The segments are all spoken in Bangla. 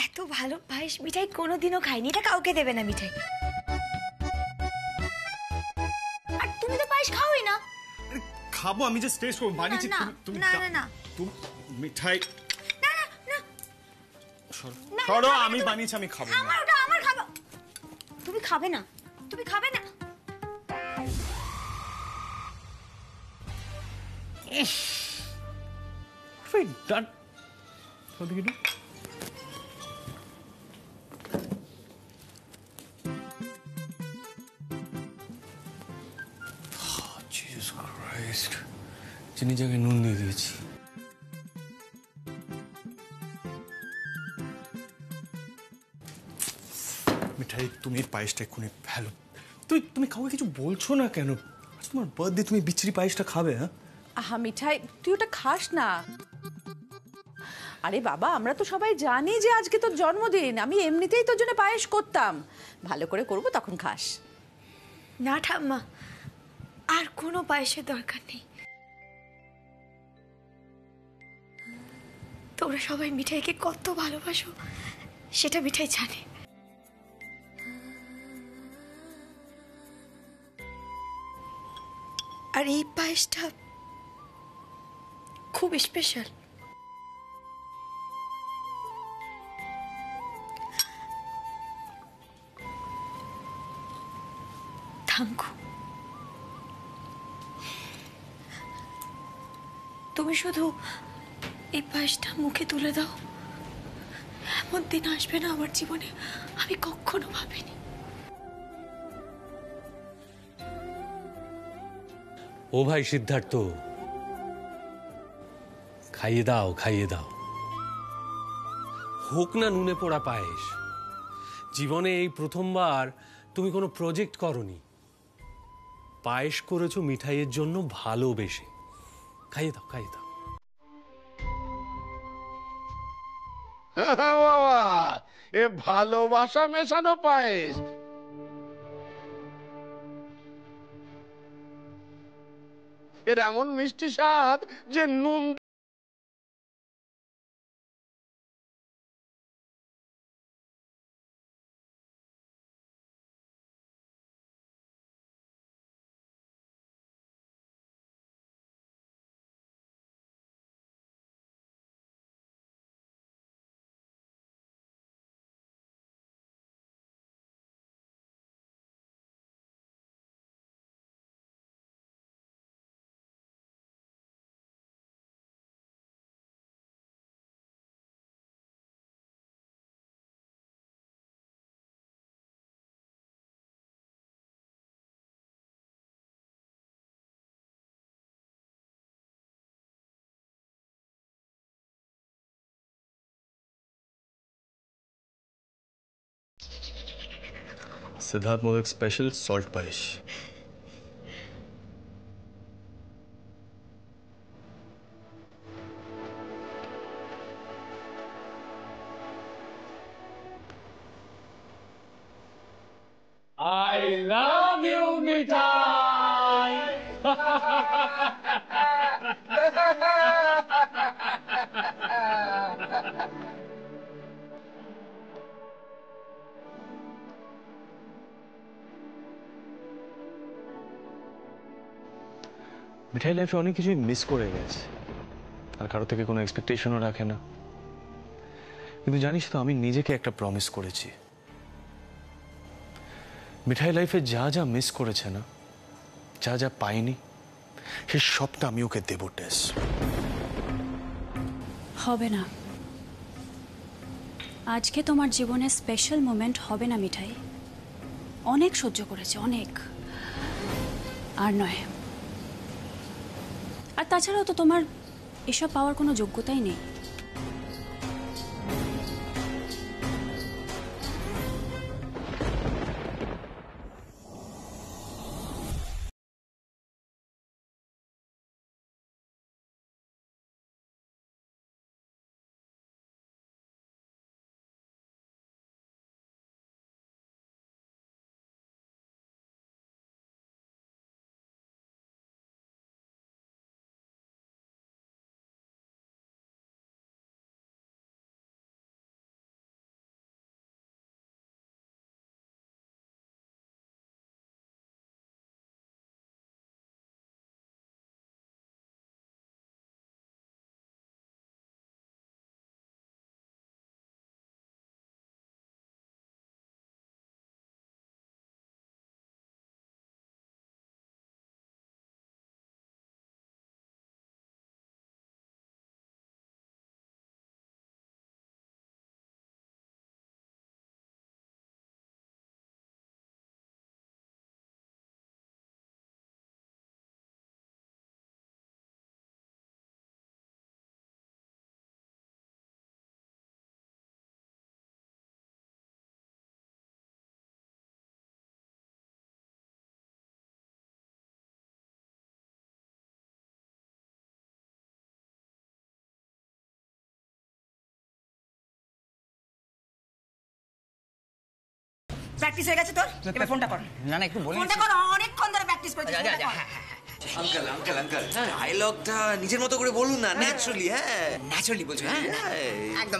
এত ভালো পায়েস মিঠাই কোনোদিনও খাইনি, এটা কাউকে দেবে না মিঠাই। আর তুমি তো পায়েস খাওই না। খাবো, আমি জাস্ট টেস্ট করব, বানিয়েছি। তুমি না না না, তুমি মিঠাই না না না, সরো, আমি বানিয়েছি, আমি খাবো না। আমার ওটা আমার খাবো। তুমি খাবে না, তুমি খাবে না। ডান ওদিকে একটু। জিসাস ক্রাইস্ট, চিনি জায়গায় নুন দিয়ে দিয়েছি। মিঠাই, তুমি পায়েসটা এক্ষুনি ফেলো। তুমি কাউকে কিছু বলছো না কেন? তোমার বার্থডে, তুমি বিচ্ছিরি পায়েসটা খাবে? হ্যাঁ আহা মিঠাই, তুই ওটা খাস না। আরে বাবা, আমরা তো সবাই জানি যে আজকে তোর জন্মদিন। আমি এমনিতেই তোর জন্য পায়েস করতাম, ভালো করে করবো, তখন খাস। না ঠাম্মা, আর কোনো পায়েসের দরকার নেই। তোমরা সবাই মিঠাইকে কত ভালোবাসো সেটা মিঠাই জানে। আর এই পায়েসটা খুব স্পেশাল। থাঙ্কু, তুমি শুধু এই পায়েসটা মুখে তুলে দাও, এমন দিন আসবে না আমার জীবনে, আমি কখনো ভাবিনি। ও ভাই সিদ্ধার্থ, খাইয়ে দাও, খাইয়ে দাও। হোক না নুনে পোড়া পায়েস। জীবনে এই প্রথমবার তুমি কোনো প্রজেক্ট করনি, পায়েস করেছো মিঠাইয়ের জন্য ভালোবেসে। খাইয়ে দাও, খাইয়ে দাও। বাবা, এ ভালোবাসা মেশানো পায়েস। এর এমন মিষ্টি স্বাদ যে নুন। সিদ্ধার্থ মোদক স্পেশাল সল্ট পায়েস। I love you, Mithai. Mithai লাইফে অনেক কিছুই মিস করে গেছে, আর কারো থেকে কোনো এক্সপেকটেশনও রাখে না। কিন্তু জানিস তো, আমি নিজেকে একটা প্রমিস করেছি, মিঠাই লাইফে যা যা মিস করেছে না, যা যা পাইনি, সে সবটা আমি ওকে দেব। টেস হবে না, আজকে তোমার জীবনে স্পেশাল মোমেন্ট হবে না মিঠাই। অনেক সহ্য করেছে, অনেক, আর নয়। আর তাছাড়াও তো তোমার এসব পাওয়ার কোনো যোগ্যতাই নেই। প্র্যাকটিস হয়ে গেছে তোর? এবার ফোনটা কর। না না একটু বলি। ফোনটা কর, অনেকক্ষণ ধরে প্র্যাকটিস করছিস। আঙ্কেল আঙ্কেল আঙ্কেল ডায়লগটা নিজের মতো করে বলুন না, ন্যাচারালি। হ্যাঁ ন্যাচারালি বলছো। হ্যাঁ একদম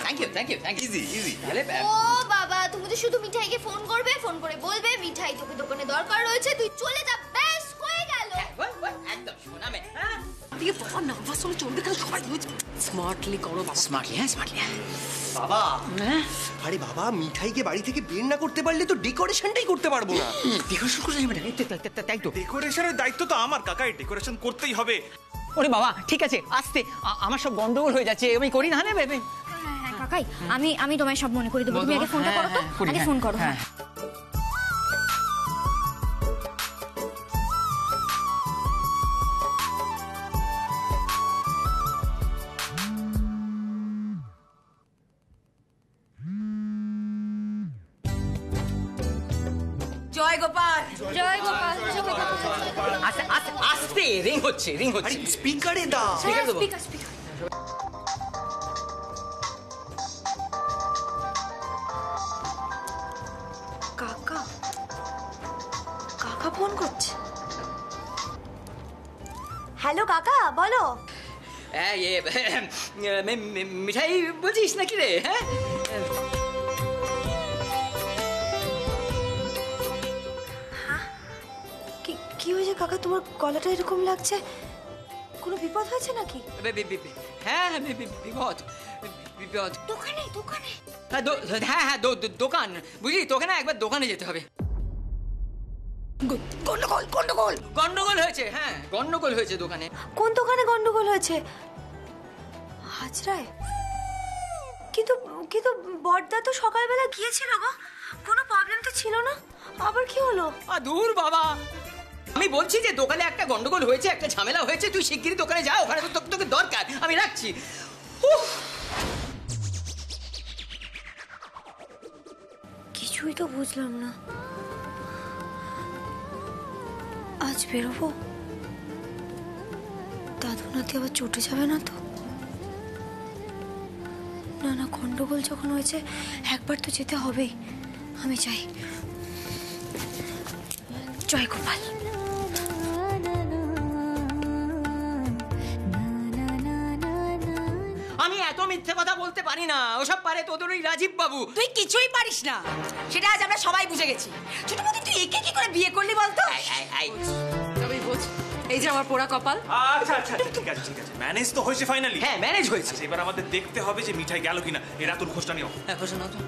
thank you thank you thank you. Easy easy. ও বাবা, তুমি তো শুধু মিঠাইকে ফোন করবে, ফোন করে বলবে মিঠাই তোকে দোকানে দরকার রয়েছে, তুই চলে যা, ব্যাস হয়ে গেল। একদম শোনামে। দিয়ে বাবা নার্ভাস হলে চলবে কেন? সবাই স্মার্টলি করো বাবা। স্মার্টলি। হ্যাঁ স্মার্টলি। বাবা আরে বাবা, মিঠাইকে বাড়ি থেকে বের না করতে পারলে তো ডেকোরেশনটাই করতে পারবো না। ডেকোরেশন করতে যাবে না? তাই তো। ডেকোরেশনের দায়িত্ব তো আমার, কাকা। এই ডেকোরেশন করতেই হবে। ওরে বাবা ঠিক আছে, আস্তে। আমার সব গন্ডগোল হয়ে যাচ্ছে, আমি করি না। হ্যাঁ বেবে। হ্যাঁ কাকাই, আমি তোমায় সব মনে করে দেবো। তুমি আগে ফোনটা করো তো, আগে ফোন করো। হ্যাঁ জয় গোপাল। জয় গোপাল। আস্তে আস্তে আস্তে। রিং হচ্ছে রিং হচ্ছে। স্পিকারে দাও। স্পিকার দেবো। স্পিকার। কাকা কাকা ফোন করছে। হ্যালো কাকা, বলো। মিঠাই বলছিস নাকি রে? হ্যাঁ কি হয়েছে কাকা, তোমার গলাটা এরকম লাগছে? কোনো বিপদ হয়েছে নাকি? হ্যাঁ বিপদ বিপদ। দোকানে দোকানে। হ্যাঁ হ্যাঁ দোকান, বুঝলি তোকে না একবার দোকানে যেতে হবে। গন্ডগোল গন্ডগোল গন্ডগোল হয়েছে। হ্যাঁ গন্ডগোল হয়েছে দোকানে। কোন দোকানে গন্ডগোল হয়েছে? হাজরায়? কিন্তু কিন্তু বড়দা তো সকালবেলা গিয়েছিল গো, কোনো প্রবলেম তো ছিল না, আবার কি হলো? দূর বাবা, আমি বলছি যে দোকানে একটা গন্ডগোল হয়েছে, একটা ঝামেলা হয়েছে, তুই শিগগিরই দোকানে যা, ওখানে তো তোকে দরকার। আমি রাখছি। কিছুই তো বুঝলাম না। আজ বেরোবো? দাদু নাতি আবার চটে যাবে না তো? না না, গন্ডগোল যখন হয়েছে একবার তো যেতে হবেই। আমি চাই। জয় গোপাল। আমি এত মিথ্যে কথা বলতে পারি না, ওসব পারে তোদের ওই রাজীব বাবু। তুই কিছুই পারিস না, সেটা আজ আমরা সবাই বুঝে গেছি। ছোট মতি, তুই একে কি করে বিয়ে করলি বলতো? তবে বোঝ, এই যে আমার পোড়া কপাল। আচ্ছা আচ্ছা ঠিক আছে ঠিক আছে, ম্যানেজ তো হয়েছে ফাইনালি। হ্যাঁ ম্যানেজ হয়েছে। এবার আমাদের দেখতে হবে যে মিঠাই গেল কিনা। এর রাতুর খোঁজটা নিও। হ্যাঁ খোঁজ নাও তো।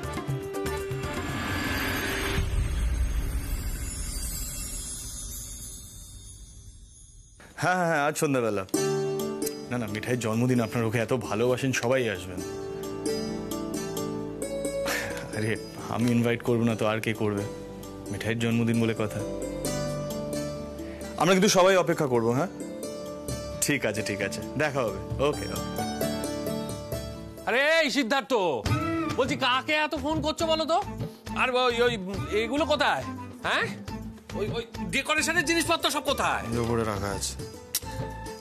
হ্যাঁ হ্যাঁ হ্যাঁ, আজ সন্ধ্যাবেলা। না না, মিঠাইয়ের জন্মদিন, আপনার ওকে এত ভালোবাসেন, সবাই আসবেন। আরে আমি ইনভাইট করবো না তো আর কে করবে? মিঠাইয়ের জন্মদিন বলে কথা। আমরা কিন্তু সবাই অপেক্ষা করবো। হ্যাঁ ঠিক আছে ঠিক আছে, দেখা হবে। ওকে ওকে। আরে এই সিদ্ধার্থ, বলছি কাকে এত ফোন করছো বলো তো? আর ওই এগুলো কোথায়? হ্যাঁ ওই ওই ডেকোরেশনের জিনিসপত্র সব কোথায়? উপরে রাখা আছে।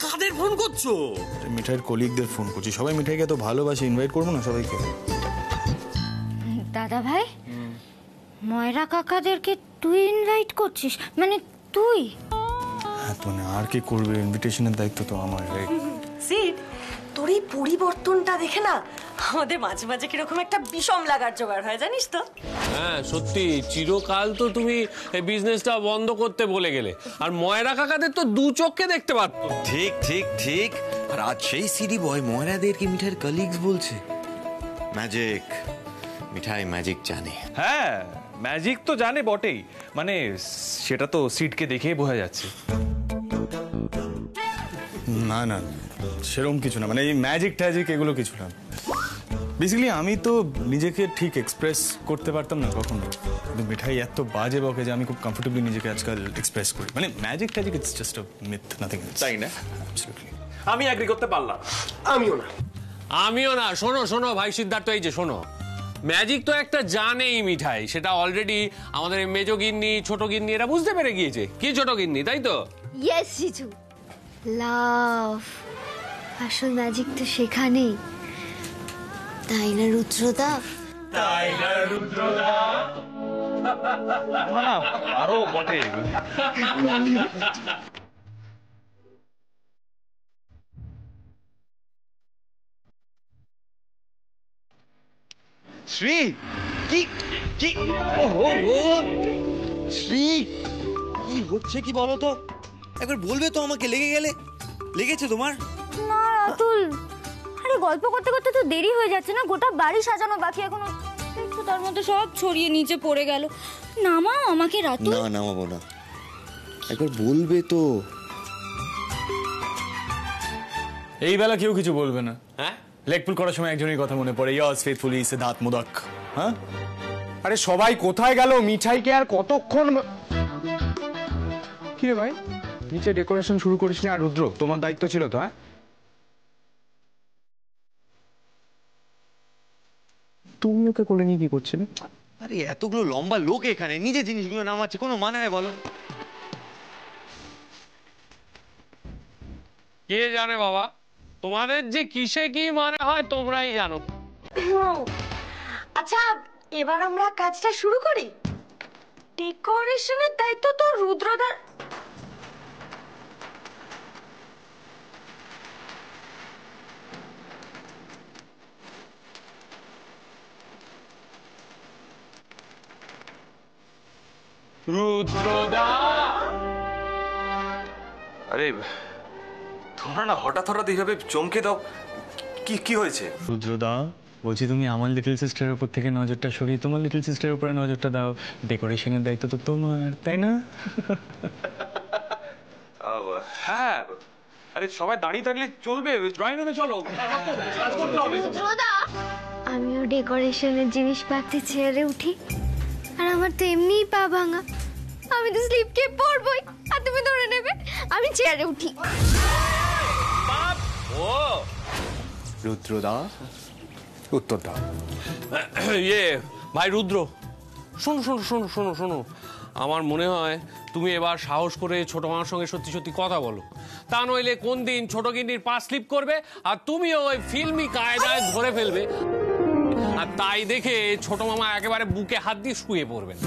কাদের ফোন করছো? মিঠাইয়ের কলিগদের ফোন করছি। সবাই মিঠাইকে এত ভালোবাসে, ইনভাইট করবো না সবাইকে? দাদা ভাই, ময়রা কাকাদেরকে তুই ইনভাইট করছিস? মানে তুই? হ্যাঁ তো মানে আর কে করবে? ইনভিটেশনের দায়িত্ব তো আমার। সিড, তোর এই পরিবর্তনটা দেখে না আমাদের মাঝে মাঝে কিরকম একটা বিষম লাগার জোগাড় হয়, জানিস তো? হ্যাঁ সত্যি, চিরকাল তো তুমি এই বিজনেসটা বন্ধ করতে বলে গেলে, আর ময়রা কাকাদের তো দু চোখে দেখতে পারতো। ঠিক ঠিক ঠিক। আর আজ সেই সিডি বয় ময়রাদেরকে মিঠাইয়ের কলিগস বলছে। ম্যাজিক। মিঠাই ম্যাজিক জানে। হ্যাঁ ম্যাজিক তো জানে বটেই, মানে সেটা তো সিটকে দেখেই বোঝা যাচ্ছে। না না সেরকম কিছু না, মানে এই ম্যাজিক ট্যাজিক এগুলো কিছু না। বেসিক্যালি আমি তো নিজেকে ঠিক এক্সপ্রেস করতে পারতাম না কখনো, কিন্তু মিঠাই এত বাজে বকে যে আমি খুব কমফোর্টেবলি নিজেকে আজকাল এক্সপ্রেস করি। মানে ম্যাজিক ট্যাজিক it's just a myth, nothing else. তাই না? অ্যাবসলিউটলি। আমি এগ্রি করতে পারলাম। আমিও না। শোনো শোনো ভাই সিদ্ধার্থ, এই যে শোনো, ম্যাজিক তো একটা জানেই মিঠাই, সেটা অলরেডি আমাদের মেজো গিন্নি, ছোট গিন্নি এরা বুঝতে পেরে গিয়েছে। কি ছোট গিন্নি, তাই তো? ইয়েস জিজু, লাভ। আসল ম্যাজিক তো সেখানেই, তাই না রুদ্রদা? তাই না রুদ্রদা? আরো বটে। শ্রী কি কি ওহো শ্রী কি হচ্ছে কি বলো তো একবার বলবে তো আমাকে লেগেছে তোমার না রাতুল, আরে গল্প করতে করতে তো দেরি হয়ে যাচ্ছে না, গোটা বাড়ি সাজানো বাকি এখনো। একটু তার মধ্যে সব ছড়িয়ে নিচে পড়ে গেল। নামাও আমাকে রাতুল। না নামাবো না, একবার বলবে তো। এই বেলা কেউ কিছু বলবে না। হ্যাঁ, লেগ পুল করার সময় একজনের কথা মনে পড়ে, ইয়ার্স ফেথফুলি সিদ্ধার্থ মোদক। হ্যাঁ, আরে সবাই কোথায় গেল? মিঠাইকে আর কতক্ষণ কি রে ভাই, নিচে ডেকোরেশন শুরু করিস না? আর রুদ্র, তোমার দায়িত্ব ছিল তো? হ্যাঁ, তুমি ওকে কোলে নিয়ে কি করছিলে? আরে এতগুলো লম্বা লোক এখানে, নিজে জিনিসগুলো নামাচ্ছে, কোনো মানে হয় বলো? কে জানে বাবা, তোমাদের যে কিসে কি মানে হয় তোমরাই জানো। আচ্ছা, এবার আমরা কাজটা শুরু করি। ডেকোরেশনের দায়িত্ব তো রুদ্রদার। রুদ্রদা, আরে তোমরা না হঠাৎ এইভাবে চমকে দাও, কি কি হয়েছে? রুদ্রদা বলছি, তুমি আমার লিটল সিস্টারের উপর থেকে নজরটা সরিয়ে তোমার লিটল সিস্টারের উপরে নজরটা দাও। ডেকোরেশনের দায়িত্ব তো তোমার, তাই না? হ্যাঁ, আরে সবাই দাঁড়িয়ে থাকলে চলবে? ড্রয়িং রুমে চলো, কাজ করতে হবে। আমিও ডেকোরেশনের জিনিসপাতি ছেড়ে উঠি। আর আমার তো এমনিই পা ভাঙা, আমি তো স্লিপ কে পরবই, আর তুমি ধরে নেবে। আমি চেয়ারে উঠি। ও রুদ্রদা, উত্তর দাও। ভাই রুদ্র, শোনো শোনো শোনো শোনো শোনো, আমার মনে হয় তুমি এবার সাহস করে ছোট মামার সঙ্গে সত্যি সত্যি কথা বলো। তা নইলে কোন দিন ছোট গিন্নির পা স্লিপ করবে আর তুমিও ওই ফিল্মি কায়দায় ধরে ফেলবে, আর তাই দেখে ছোট মামা একেবারে বুকে হাত দিয়ে শুয়ে পড়বেন।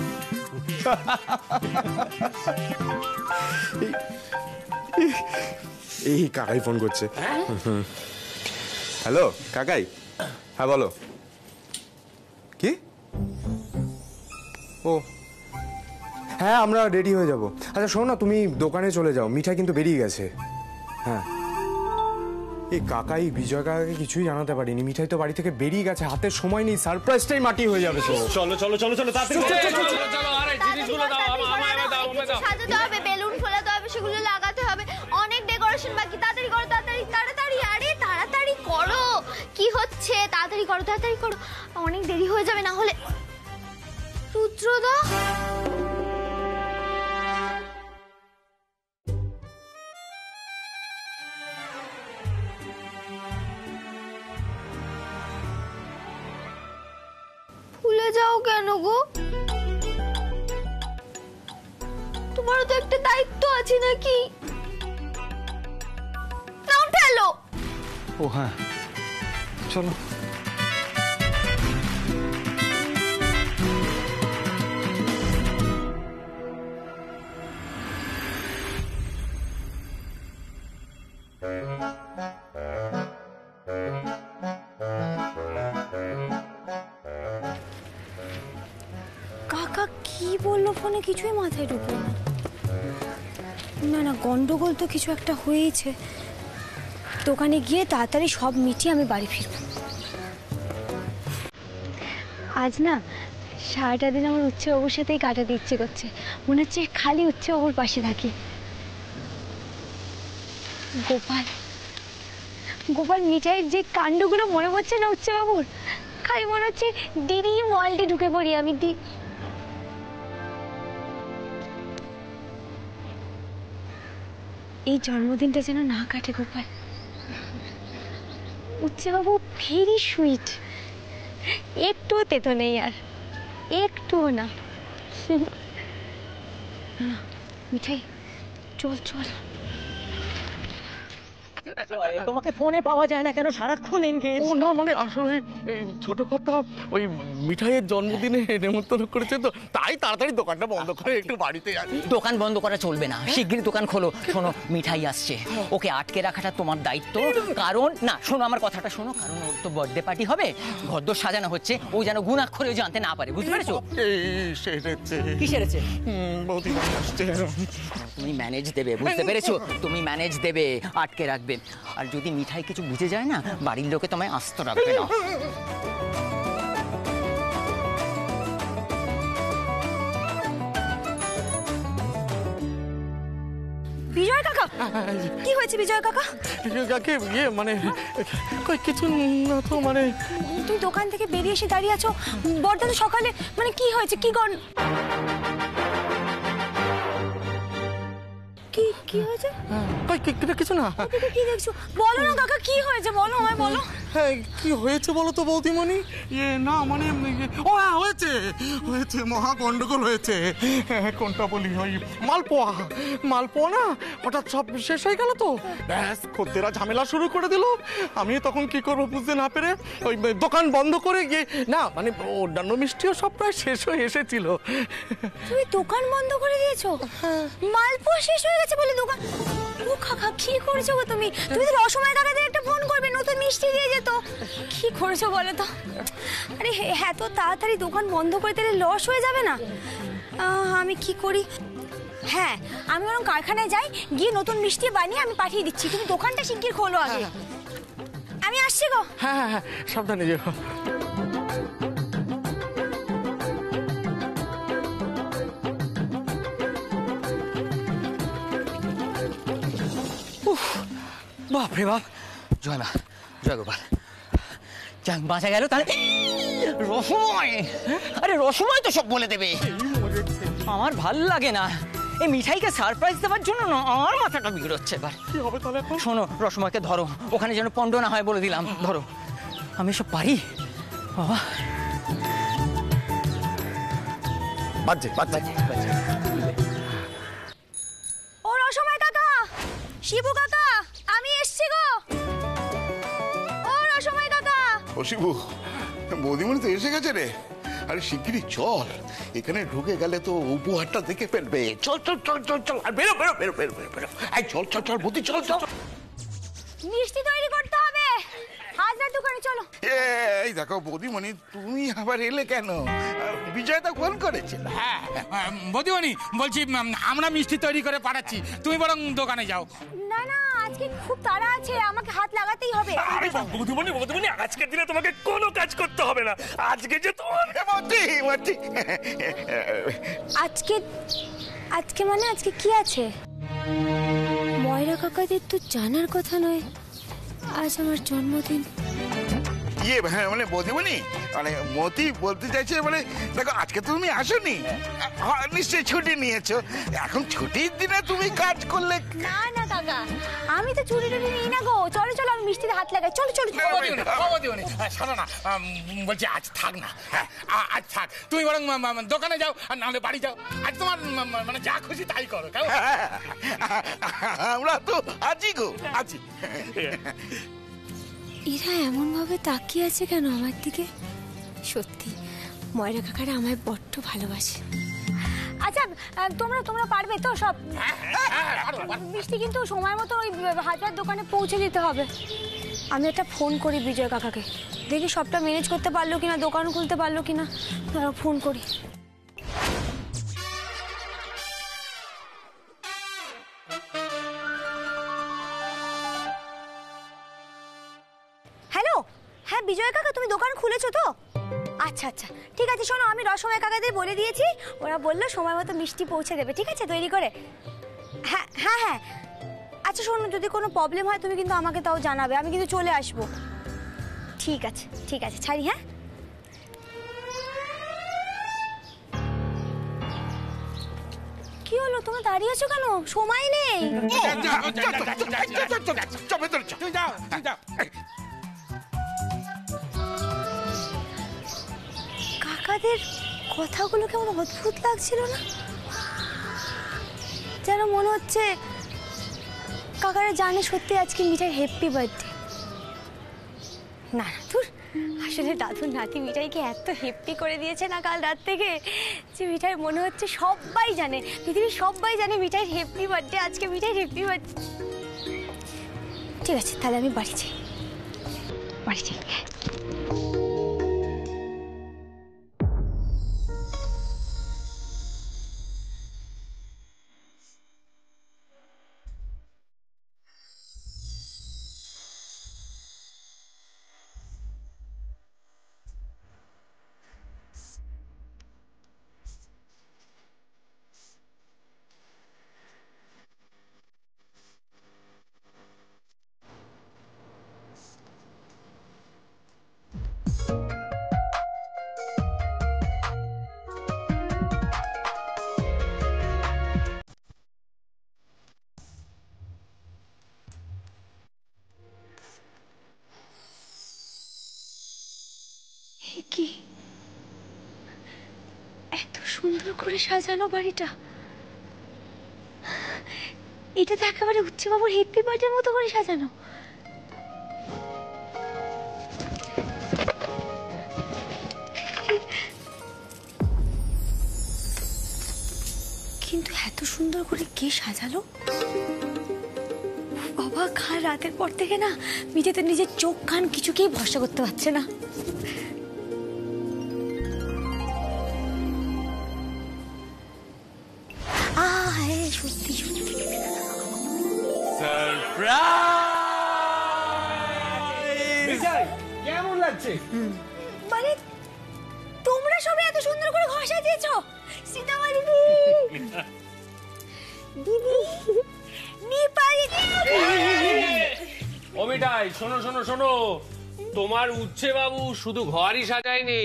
এই কাকাই ফোন করছে। হ্যালো কাকাই, হ্যাঁ বলো। কি? ও হ্যাঁ, আমরা রেডি হয়ে যাব। আচ্ছা শোনো না, তুমি দোকানে চলে যাও, মিঠাই কিন্তু বেরিয়ে গেছে। হ্যাঁ, এই কাকাই বিজয় কাকাকে কিছুই জানাতে পারিনি, মিঠাই তো বাড়ি থেকে বেরিয়ে গেছে, হাতে সময় নেই, সারপ্রাইজটাই মাটি হয়ে যাবে। তো চলো চলো চলো চলো তাড়াতাড়ি চলো, আরে জিনিসগুলো দাও, আমায় দাও, আমায় দাও। সাজাতে হবে, বেলুন ফোলাতে হবে, সেগুলো লাগাতে হবে, অনেক ডেকোরেশন বাকি। তাড়াতাড়ি করো, তাড়াতাড়ি তাড়াতাড়ি। আরে তাড়াতাড়ি করো, কি হচ্ছে? তাড়াতাড়ি করো, তাড়াতাড়ি করো, অনেক দেরি হয়ে যাবে না হলে। রুদ্রদা, ভুলে যাও কেন গো? তোমারও তো একটা দায়িত্ব আছে নাকি? নাও ঠেলো। ও হ্যাঁ, চলো। কাকা কি বললো ফোনে, কিছুই মাথায় ঢুকলো না। না না, গন্ডগোল তো কিছু একটা হয়েছে। দোকানে গিয়ে তাড়াতাড়ি সব মিটিয়ে আমি বাড়ি ফিরব। আজ না সারাটা দিন আমার উচ্চবাবুর সাথেই কাটাতে ইচ্ছে করছে, মনে হচ্ছে খালি উচ্চবাবুর পাশে থাকি। গোপাল গোপাল মিঠাইয়ের যে কাণ্ডগুলো মনে হচ্ছে না উচ্চবাবুর, খালি মনে হচ্ছে দিদি ওয়ার্ল্ডে ঢুকে পড়ি আমি। এই জন্মদিনটা যেন না কাটে গোপাল। উচ্চবাবু ভেরি সুইট, একটুও তেতো নেই, আর একটুও না। মিঠাই চল চল। তোমাকে ফোনে পাওয়া যায় না কেন? সারাক্ষণ এনগেজ। ও না মানে আসলে এই ছোট কথা ওই মিঠাইয়ের জন্মদিনে নেমন্তন্ন করেছে তো, তাই তাড়াতাড়ি দোকানটা বন্ধ করে একটু বাড়িতে আসি। দোকান বন্ধ করা চলবে না, শিগগিরই দোকান খোলো। শোনো, মিঠাই আসছে, ওকে আটকে রাখাটা তোমার দায়িত্ব। কারণ না, শোনো আমার কথাটা শোনো, কারণ ওর তো বার্থডে পার্টি হবে, ঘরদোর সাজানো হচ্ছে, ও যেন গুণাক্ষরেও জানতে না পারে, বুঝতে পেরেছো? কি সেরেছে? তুমি ম্যানেজ দেবে, বুঝতে পেরেছো? তুমি ম্যানেজ দেবে, আটকে রাখবে। আর যদি মিঠাই কিছু বুঝে যায় না, বাড়ির লোকে তোমায় আস্ত রাখবে না। বিজয় কাকা, কি হয়েছে বিজয় কাকা? মানে কিছু না তো, মানে তুই দোকান থেকে বেরিয়ে এসে দাঁড়িয়ে আছো, বড়দা তো সকালে, মানে কি হয়েছে? কি কি হয়েছে? কিছু না। কি দেখছো? বলো না কাকা, কি হয়েছে? বলো, আমায় বলো। হ্যাঁ, কি হয়েছে বলো তো বৌদিমণি? না মানে ও হ্যাঁ, হয়েছে মহা গন্ডগোল হয়েছে। কোনটা বলি, ওই মালপোয়া না, হঠাৎ সব শেষ হয়ে গেল তো, ব্যাস খদ্দেরা ঝামেলা শুরু করে দিল। আমি তখন কি করবো বুঝতে না পেরে ওই দোকান বন্ধ করে গিয়ে, না মানে অন্যান্য মিষ্টিও সব প্রায় শেষ হয়ে এসেছিল। তুমি দোকান বন্ধ করে দিয়েছো? মালপোয়া শেষ হয়ে গেছে বলে দোকান? ও কাকা, কি করেছো গো তুমি? তুমি তো রসময় কাকাদের একটা ফোন করবে, নতুন মিষ্টি দিয়ে যেত। কি করেছো বলো তো? আরে হ্যাঁ, তো তাড়াতাড়ি দোকান বন্ধ করে দিলে লস হয়ে যাবে না? আমি কি করি? হ্যাঁ, আমি বরং কারখানায় যাই, গিয়ে নতুন মিষ্টি বানিয়ে আমি পাঠিয়ে দিচ্ছি। তুমি দোকানটা শিগগির খোলো আগে। আমি আসছি গো। হ্যাঁ, সাবধানে যেও। বাপরে বাপ, জয় মা, জয় গোপাল, যাক বাঁচা গেল। তাহলে রসময়, আরে রসময় তো সব বলে দেবে। আমার ভাল লাগে না, এই মিঠাইকে সারপ্রাইজ দেওয়ার জন্য না আমার মাথাটা বিগড়চ্ছে এবার। কি হবে তাহলে? শোনো, রসময়কে ধরো, ওখানে যেন পণ্ড না হয় বলে দিলাম। ধরো, আমি সব পারি বাবা। ও রসময় কাকা, শিবু কাকা, আমি এসছি গো। ও রসময় কাকা। ও শিবু, বৌদিমণি তো এসে গেছে রে। আরে শিগগিরই চল, এখানে ঢুকে গেলে তো উপহারটা দেখে ফেলবে। চল চল চল চল চল, আর বেরো বেরো বেরো বেরো বেরো বেরো। এই চল চল চল বৌদি, চল চল। মিষ্টি তৈরি করতে হবে, হাজার দোকানে চলো। এই দেখো বৌদিমণি, তুমি আবার এলে কেন? বিজয় তো ফোন করেছে। হ্যাঁ বৌদিমণি, বলছি আমরা মিষ্টি তৈরি করে পাঠাচ্ছি, তুমি বরং দোকানে যাও। না না, আজকে খুব তাড়া আছে, আমাকে হাত লাগাতেই হবে। বৌদিমণি, আজকের দিনে তোমাকে কোনো কাজ করতে হবে না। আজকে যে তোমার আজকে মানে আজকে কি আছে? ময়রা কাকাদের তো জানার কথা নয় আজ আমার জন্মদিন। হ্যাঁ মানে বৌদিমণি, মানে মতি বলতে চাইছে, মানে দেখো আজকে তো তুমি আসোনি, নিশ্চয়ই ছুটি নিয়েছো। এখন ছুটির দিনে তুমি কাজ করলে। না না কাকা, আমি তো ছুটি টুটি নিই না গো। চলো চলো, আমি মিষ্টিতে হাত লাগাই। চলো চলো। বৌদিমণি শোনো না, বলছি আজ থাক না, আজ থাক, তুমি বরং দোকানে যাও, আর নাহলে বাড়ি যাও। আজ তোমার মানে যা খুশি তাই করো। আমরা তো আছি গো, আছি। এরা এমন ভাবে তাকিয়ে আছে কেন আমার দিকে? সত্যি ময়রা কাকারা আমায় বড্ড ভালোবাসে। আচ্ছা, তোমরা পারবে তো সব? মিষ্টি কিন্তু সময় মতো ওই হাজার দোকানে পৌঁছে দিতে হবে। আমি একটা ফোন করি বিজয় কাকাকে, দেখি সবটা ম্যানেজ করতে পারলো কিনা, দোকান খুলতে পারলো কিনা। ফোন করি। হ্যালো, হ্যাঁ বিজয় কাকা, তুমি দোকান খুলেছো তো? আচ্ছা আচ্ছা, ঠিক আছে। শোনো, আমি রসময় কাকাদের বলে দিয়েছি, ওরা বললো সময় মতো মিষ্টি পৌঁছে দেবে, ঠিক আছে, তৈরি করে। হ্যাঁ হ্যাঁ হ্যাঁ, আচ্ছা শোনো, যদি কোনো প্রবলেম হয় তুমি কিন্তু আমাকে তাও জানাবে, আমি কিন্তু চলে আসবো। ঠিক আছে ঠিক আছে, ছাড়ি। হ্যাঁ, কি হলো, তোমরা দাঁড়িয়ে আছো কেন? সময় নেই। কাকাদের কথাগুলো কেমন অদ্ভুত লাগছিল না? যেন মনে হচ্ছে কাকারা জানে সত্যি আজকে মিঠাই হ্যাপি বার্থডে? না না ধুর, আসলে দাদুর নাতি মিঠাইকে এত হ্যাপি করে দিয়েছে না কাল রাত থেকে যে মিঠাই মনে হচ্ছে সবাই জানে, পৃথিবীর সবাই জানে মিঠাইয়ের হ্যাপি বার্থডে আজকে, মিঠাইয়ের হ্যাপি বার্থডে। ঠিক আছে তাহলে আমি বাড়ি যাই, বাড়ি যাই। কি এত সুন্দর করে সাজানো বাড়িটা, এটা তো একেবারে উচ্চবাবুর হ্যাপি বার্থডের মতো করে সাজানো। কিন্তু এত সুন্দর করে কে সাজালো? বাবা, কাল রাতের পর থেকে না মিঠে তো নিজের চোখ কান কিছুকেই ভরসা করতে পারছে না। সত্যি সত্যি কেমন লাগছে? মানে তোমরা সবাই এত সুন্দর করে ঘর সাজিয়েছো? সীতামা দিদি, দিদি, নিপা দিদি। ও মিঠাই, শোনো শোনো শোনো, তোমার উচ্ছে বাবু শুধু ঘরই সাজায়নি,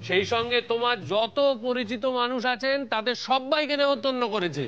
সেই সঙ্গে তোমার যত পরিচিত মানুষ আছেন তাদের সবাইকে নেমন্তন্ন করেছে।